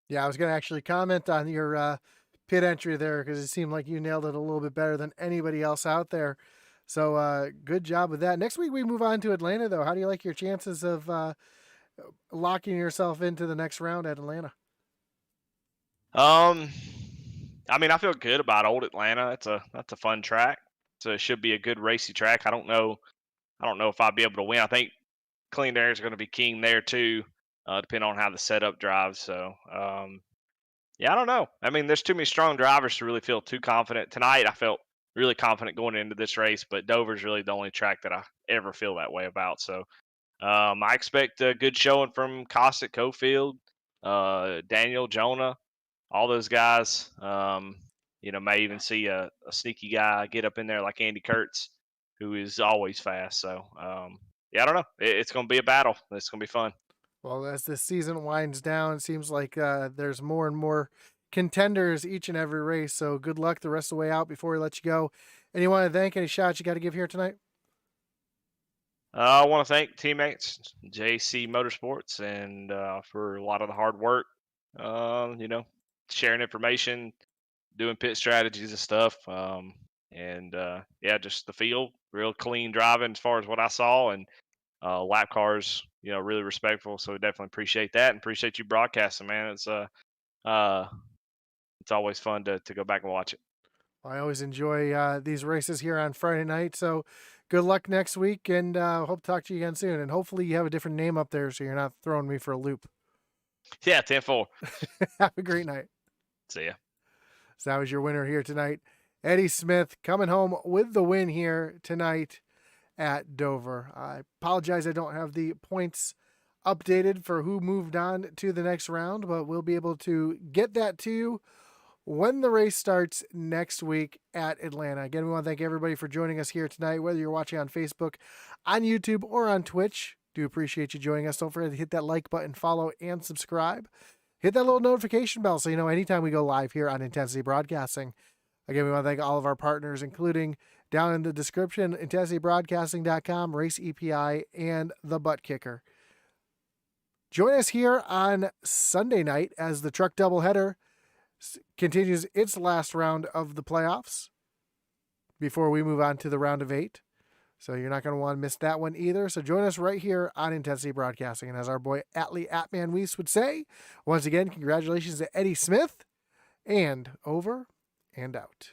Yeah, I was going to actually comment on your pit entry there, because it seemed like you nailed it a little bit better than anybody else out there. So good job with that. Next week we move on to Atlanta, though. How do you like your chances of locking yourself into the next round at Atlanta? I mean, I feel good about Old Atlanta. That's a fun track. So it should be a good racy track. I don't know if I'll be able to win. I think clean air is going to be king there too, depending on how the setup drives. So yeah, I don't know. I mean, there's too many strong drivers to really feel too confident. Tonight, I felt really confident going into this race, but Dover's really the only track that I ever feel that way about. So I expect a good showing from Cossack, Cofield, Daniel, Jonah, all those guys. May even see a sneaky guy get up in there like Andy Kurtz, who is always fast. So yeah, I don't know. It's going to be a battle. It's going to be fun. Well, as this season winds down, it seems like there's more and more contenders each and every race. So good luck the rest of the way out before we let you go. And you want to thank any shots you got to give here tonight? I want to thank teammates, JC Motorsports, and for a lot of the hard work, sharing information, doing pit strategies and stuff. Just the field, real clean driving as far as what I saw, and lap cars, really respectful. So definitely appreciate that, and appreciate you broadcasting, man. It's always fun to go back and watch it. I always enjoy these races here on Friday night. So good luck next week, and hope to talk to you again soon. And hopefully you have a different name up there so you're not throwing me for a loop. Yeah, 10-4. Have a great night. See ya. So that was your winner here tonight. Eddie Smith coming home with the win here tonight at Dover. I apologize I don't have the points updated for who moved on to the next round, but we'll be able to get that to you when the race starts next week at Atlanta. Again, we want to thank everybody for joining us here tonight, whether you're watching on Facebook, on YouTube, or on Twitch. Do appreciate you joining us. Don't forget to hit that like button, follow, and subscribe. Hit that little notification bell so you know anytime we go live here on Intensity Broadcasting. Again, we want to thank all of our partners, including down in the description, intensitybroadcasting.com, Race EPI, and The Butt Kicker. Join us here on Sunday night as the truck doubleheader continues its last round of the playoffs before we move on to the round of 8. So you're not going to want to miss that one either. So join us right here on Intensity Broadcasting. And as our boy Atlee Atman Weiss would say, once again, congratulations to Eddie Smith, and over and out.